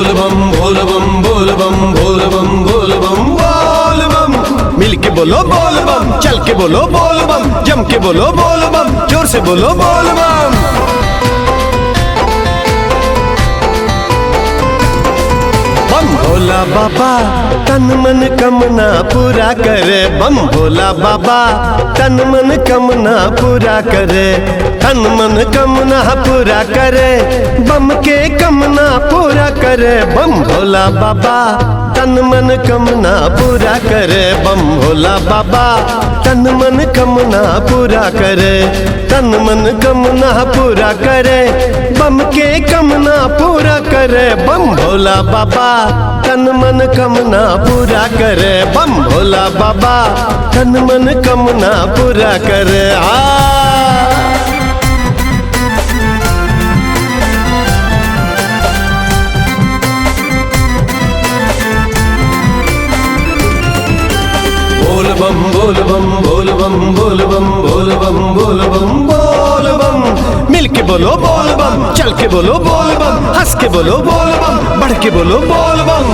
बोल बम बोल बम बोल बम बोल बम बोल बम बोल बम। मिल के बोलो बोल बम, चल के बोलो बोल बम, जम के बोलो बोल बम, जोर से बोलो बोल बम। बम भोला बाबा तन मन कमना पूरा करे, बम भोला बाबा तन मन कमना पूरा करे, तन मन कमना पूरा करे, बम के कमना पूरा करे। बम भोला बाबा तन मन कमना पूरा करे, बम भोला बाबा तन मन कमना पूरा करे, तन मन कमना पूरा करे, बम के कमना पूरा करे। बम भोला बाबा तन मन कमना पूरा करे, बम भोला बाबा तन मन कमना पूरा करे। बोल बम बोल बम बोल बम बोल बम बोल बम बोल बम बोल बम। मिल के बोलो बोल बम, चल के बोलो बोल बम, हंस के बोलो बोल बम, बढ़ के बोलो बोल बम।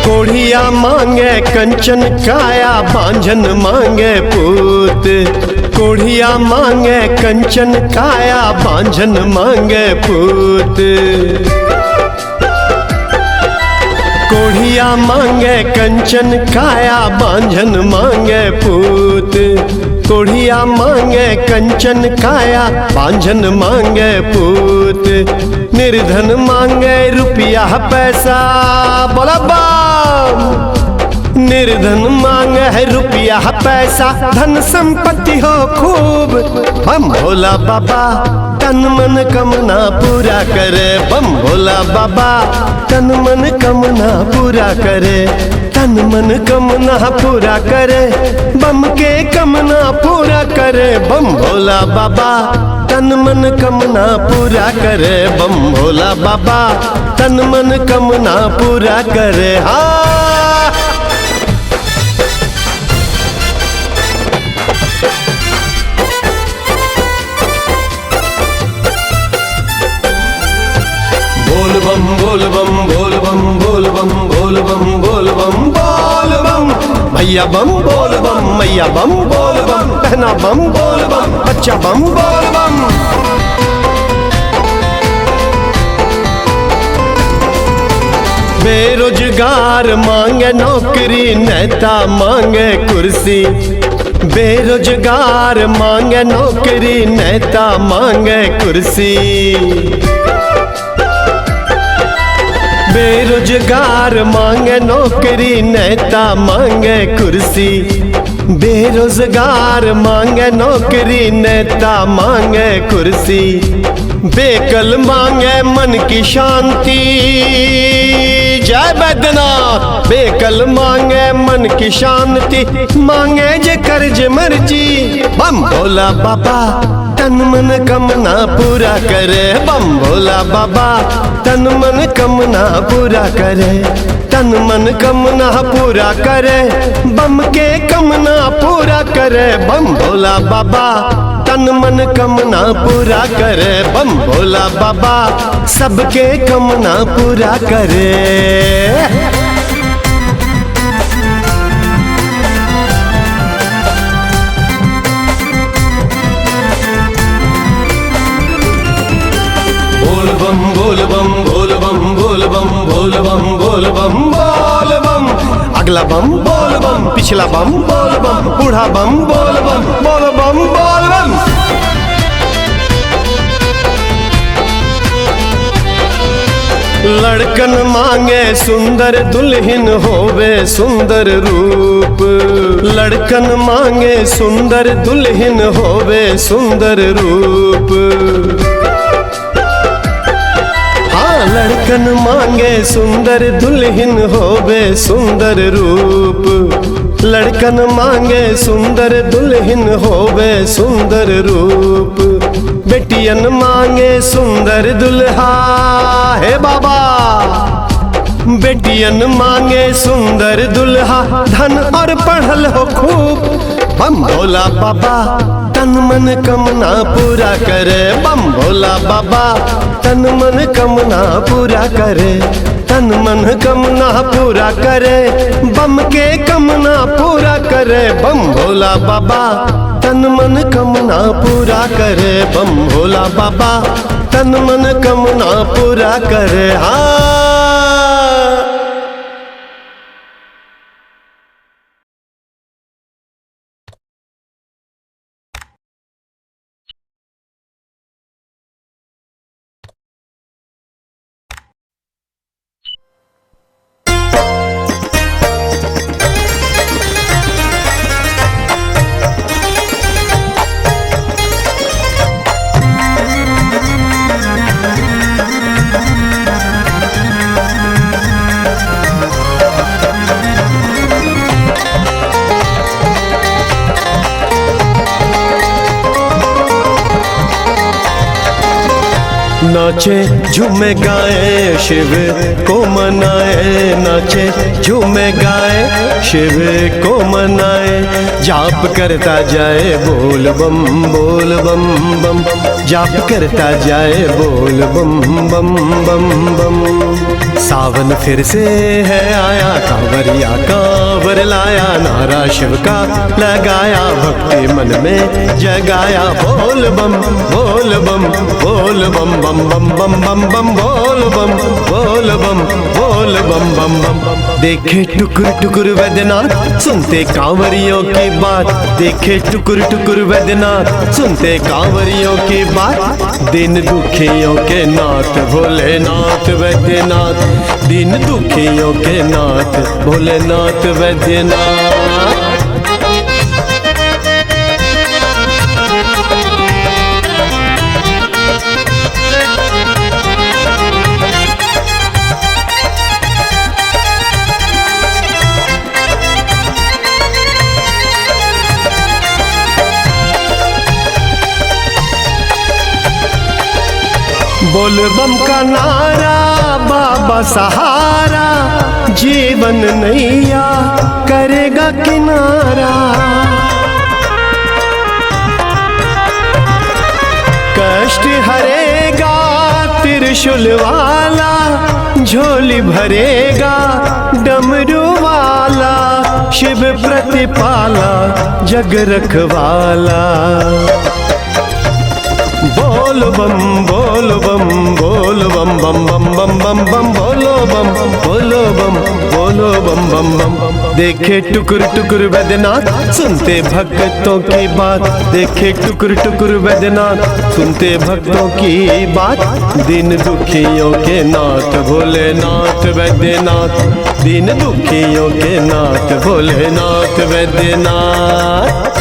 कोढ़िया मांगे कंचन काया, बांझन मांगे पूत। कोढ़िया मांगे कंचन काया, बांझन मांगे पूत। कोढ़िया मांगे कंचन काया, बांझन मांगे पूत। कोढ़िया मांगे कंचन काया, बांझन मांगे पूत। निर्धन मांगे रुपया पैसा, बोला बम। निर्धन मांगे है रुपया पैसा, धन संपत्ति हो खूब। बम भोला बाबा तन मन कमना पूरा करे, बम भोला बाबा तन मन कमना पूरा करे, तन मन कमना पूरा करे, बम के कमना पूरा करे। बम भोला बाबा तन मन कमना पूरा करे, बम भोला बाबा तन मन कमना पूरा करे। बोल बम बोल बम बोल बम बोल बम बोल बम बोल बम बोल बम। भैया बम बोल बम, मैया बम बोल बम, बहना बम बोल बम, बच्चा बम बोल बम। बेरोजगार मांगे नौकरी, नेता मांगे कुर्सी। बेरोजगार मांगे नौकरी, नेता मांगे कुर्सी। बेरोजगार मांगे नौकरी, नेता मांगे कुर्सी। बेरोजगार मांगे नौकरी, नेता मांगे कुर्सी। बेकल मांगे मन की शांति, जय बैद्यनाथ। बेकल मांगे मन की शांति, मांगे जे कर्ज मर्जी। बम भोला बाबा तन मन कमना पूरा करे, बम भोला बाबा तन मन कमना पूरा करे, तन मन कमना पूरा करे, बम के कमना पूरा करे। बम भोला बाबा तन मन कमना पूरा करे, बम भोला बाबा सबके कमना पूरा करे। बोल बम बोल बम बोल बम बोल बम बोल बम बोल बम बोल बम। अगला बम बोल बम, पिछला बम बोल बम, बूढ़ा बम बोल बम, बोल बम बोल बम। लड़कन मांगे सुंदर दुल्हन होवे सुंदर रूप। लड़कन मांगे सुंदर दुल्हन होवे सुंदर रूप। लड़कन मांगे सुंदर दुल्हन होवे सुंदर रूप। लड़कन मांगे सुंदर दुल्हन होवे सुंदर रूप। बेटियन मांगे सुंदर दुल्हा, हे बाबा। बेटियन मांगे सुंदर दुल्हा, धन और पढ़ल हो खूब। बम भोला बाबा तन मन कमना पूरा करे। बम भोला बाबा तन मन कमना पूरा करे। तन मन कमना पूरा करे। बम के कमना पूरा करे। बम भोला बाबा तन मन कमना पूरा करे। बम भोला बाबा तन मन कमना पूरा करे। हाँ नाचे झूमे गाए शिव को मनाए। नाचे झूमे गाए शिव को मनाए। जाप करता जाए बोल बम बम। जाप करता जाए बोल बम बम बम। सावन फिर से है आया कांवरिया कांवर लाया। नारा शिव का लगाया भक्ति मन में जगाया। बोल बम बोल बम बोल बम बम बम बम बम बम बोल बम बोल बम बोल बम बम बम। देखे टुकुर टुकुर वैद्यनाथ सुनते कांवरियों की बात। देखे टुकुर टुकुर वैद्यनाथ सुनते कांवरियों की बात। दिन दुखियों के नाथ भोलेनाथ वैद्यनाथ। दिन दुखियों के नाथ भोलेनाथ वैद्यनाथ। बोल बम का नारा बाबा सहारा। जीवन नैया करेगा किनारा। कष्ट हरेगा त्रिशूल वाला। झोली भरेगा डमरू वाला। शिव प्रतिपाला जग रखवाला। बोल बम बोल बम बोल बम बम बम बम बम बम बोलो बम बोलो बम बोलो बम बम बम। देखे टुकुर टुकुर वैद्यनाथ सुनते भक्तों की बात। देखे टुकुर टुकुर वैद्यनाथ सुनते भक्तों की बात। दिन दुखियों के नाथ भोलेनाथ वैद्यनाथ। दिन दुखियों के नाथ भोलेनाथ वैद्यनाथ।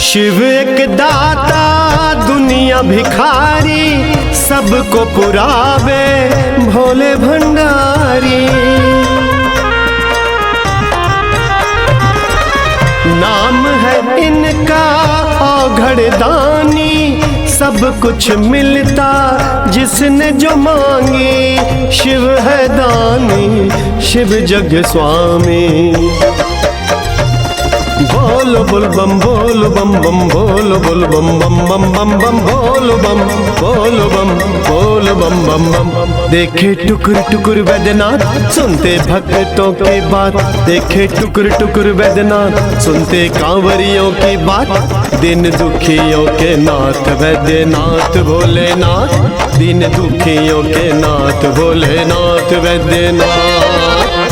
शिव एक दाता दुनिया भिखारी। सबको पुरावे भोले भंडारी। नाम है इनका औघड़ दानी। सब कुछ मिलता जिसने जो मांगी। शिव है दानी शिव जग स्वामी। बोलो बोल बम बोल बम बम बोलो बोल बम बम बम बम बम बोलो बम बोलो बम बोल बम बम बम। देखे टुकुर टुकुर वैद्यनाथ सुनते भक्तों की बात। देखे टुकुर टुकुर वैद्यनाथ सुनते कांवरियों की बात। दिन दुखियों के नाथ वैद्यनाथ भोलेनाथ। दिन दुखियों के नाथ भोलेनाथ वैद्यनाथ।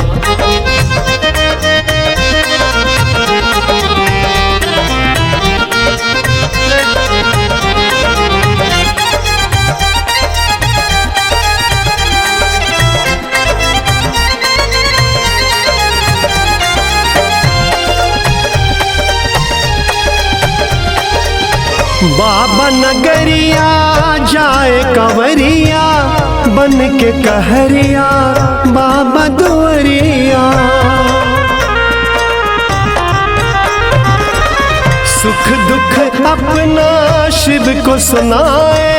बाबा नगरिया जाए कंवरिया बन के कहरिया बाबा दुआरिया। सुख दुख अपना शिव को सुनाए,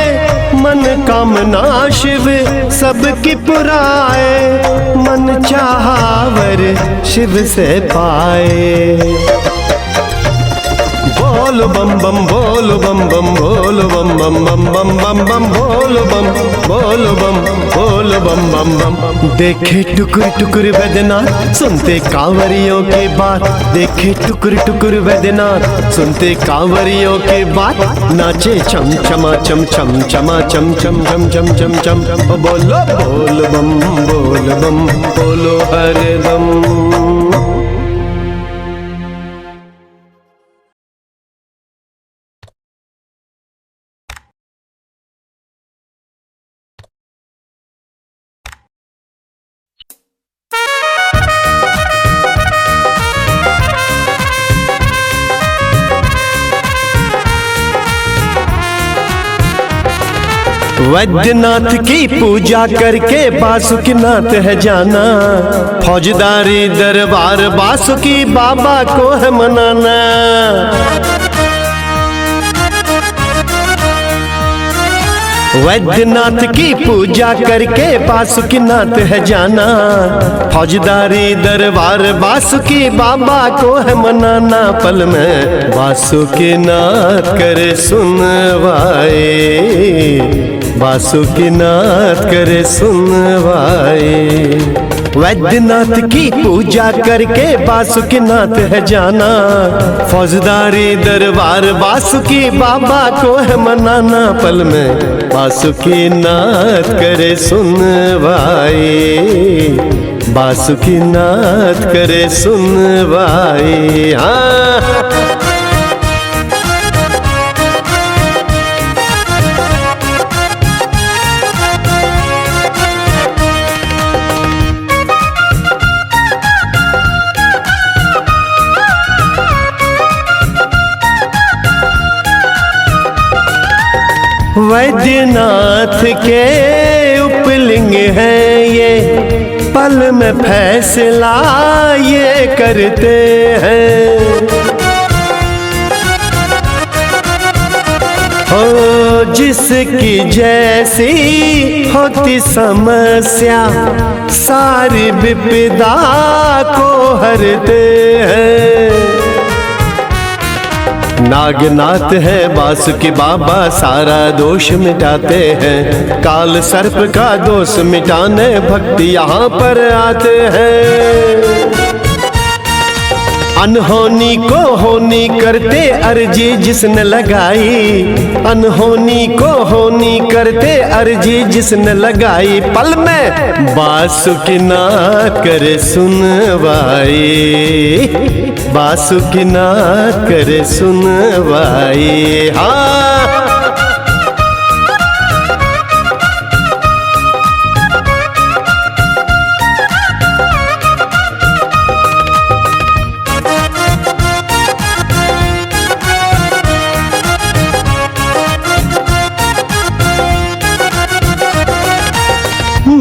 मन कामना शिव सबकी पुराए, मन चाहवर शिव से पाए। बोल बम बम बोल बम बम बोल बम बम बम बम बम बम बोल बम बोल बम बम बम। देखे टुकुर टुकुर वैद्यनाथ सुनते कांवरियों की बात, देखे टुकुर टुकुर वैद्यनाथ सुनते कांवरियों की बात, नाचे चम चमा चम चम चमा चम चम चम चम चम चम। बोलो बोल बम बोलो हरे दम। वैद्यनाथ की पूजा करके बासुकीनाथ है जाना, फौजदारी दरबार बासुकी बाबा को है मनाना। वैद्यनाथ की पूजा करके बासुकीनाथ है जाना, फौजदारी दरबार बासुकी बाबा को है मनाना। पल में बासुकीनाथ करे सुनवाए, बासुकीनाथ करे सुनवाए। वैद्यनाथ की पूजा करके बासुकीनाथ है जाना, फौजदारी दरबार बासुकी बाबा को है मनाना। पल में बासुकीनाथ करे सुनवाए, बासुकीनाथ करे सुनवाए। हाँ वैद्यनाथ के उपलिंग है ये, पल में फैसला ये करते हैं। ओ जिसकी जैसी होती समस्या, सारी विपदा को हरते हैं। नागनाथ है बासुकी बाबा सारा दोष मिटाते हैं, काल सर्प का दोष मिटाने भक्ति यहाँ पर आते हैं। अनहोनी को होनी करते अर्जी जिसने लगाई, अनहोनी को होनी करते अर्जी जिसने लगाई। पल में बासुकीनाथ करे सुनवाई, बासुकीनाथ करे सुनवाई। हाँ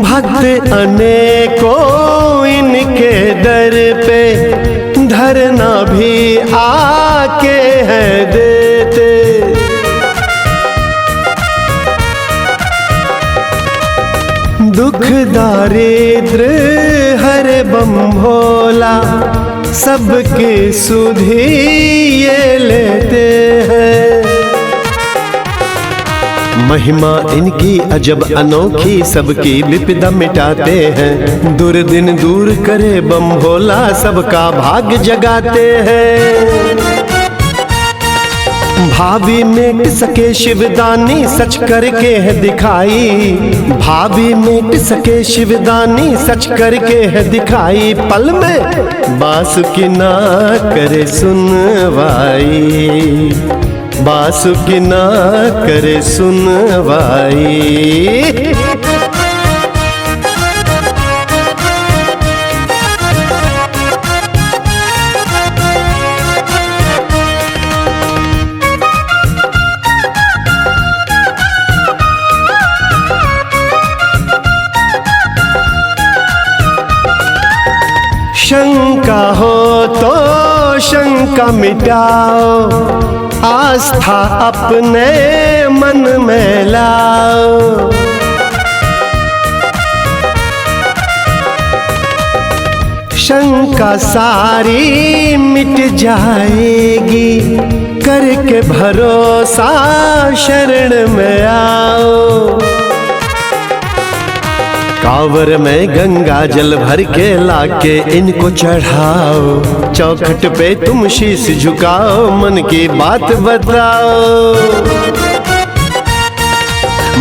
भक्त अनेकों इनके दर पे धरना भी आके है देते। दुख दारिद्र हरे बम भोला, सबकी सुधि ये लेते हैं। महिमा इनकी अजब अनोखी, सबकी विपदा मिटाते हैं। दुर्दिन दूर करे बम भोला, सबका भाग्य जगाते हैं। भाभी मिट सके शिवदानी सच करके है दिखाई, भाभी मिट सके शिवदानी सच करके है दिखाई। पल में बासुकीनाथ करे सुनवाई, बासुकीनाथ करे सुनवाई। शंका हो तो शंका मिटाओ, आस्था अपने मन में लाओ। शंका सारी मिट जाएगी, करके भरोसा शरण में आओ। कांवर में गंगा जल भर के लाके इनको चढ़ाओ, चौखट पे तुम शीश झुकाओ, मन की बात बताओ।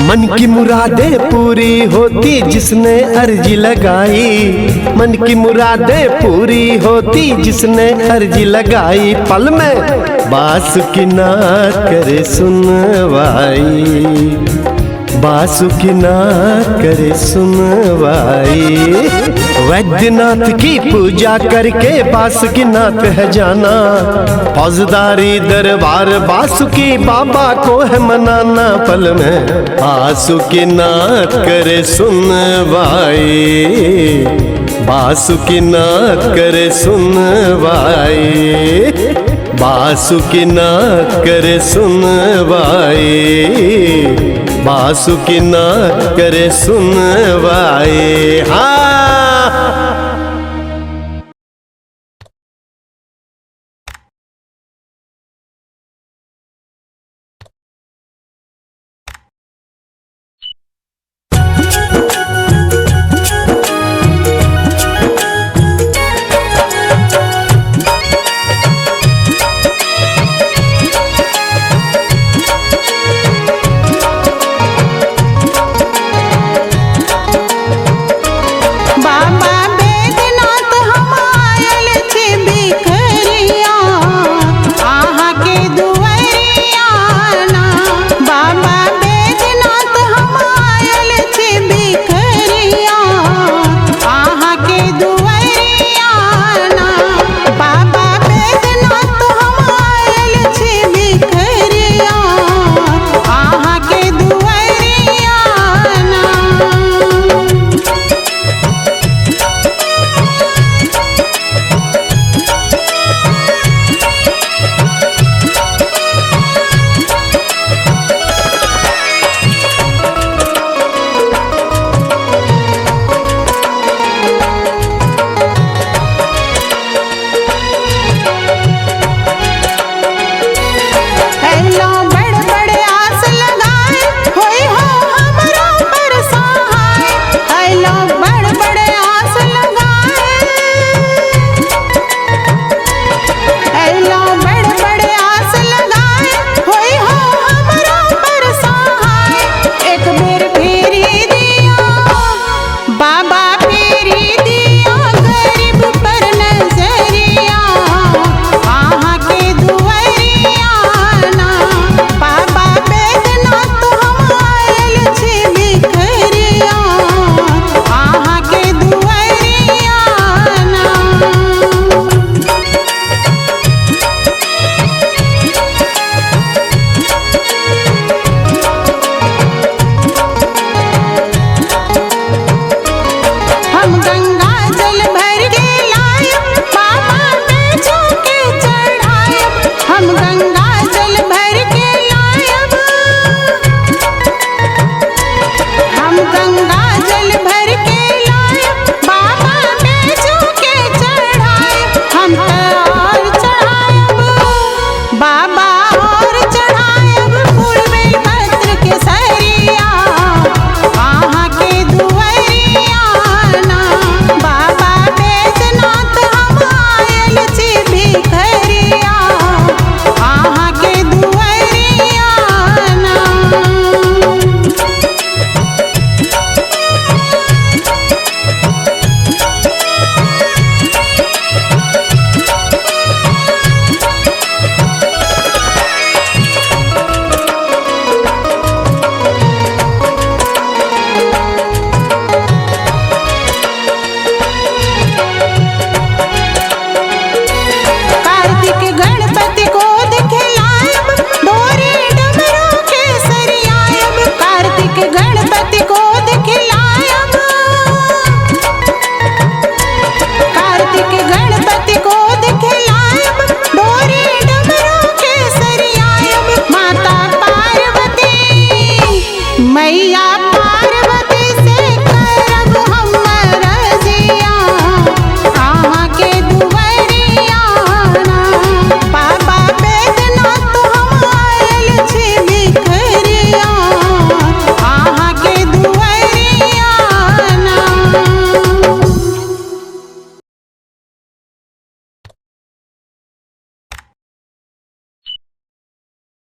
मन की मुरादें पूरी होती जिसने अर्जी लगाई, मन की मुरादें पूरी होती जिसने अर्जी लगाई। पल में बासुकीनाथ करे सुनवाई, बासुकीनाथ करे सुनवाई। वैद्यनाथ की पूजा करके बासुकीनाथ है जाना, फौजदारी दरबार बासुकी बाबा को है मनाना। पल में बासुकीनाथ करे सुनवाई, बासुकीनाथ करे सुनवाई, बासुकीनाथ करे सुनवाई, बासुकीनाथ करे सुनवाई। हाँ मैया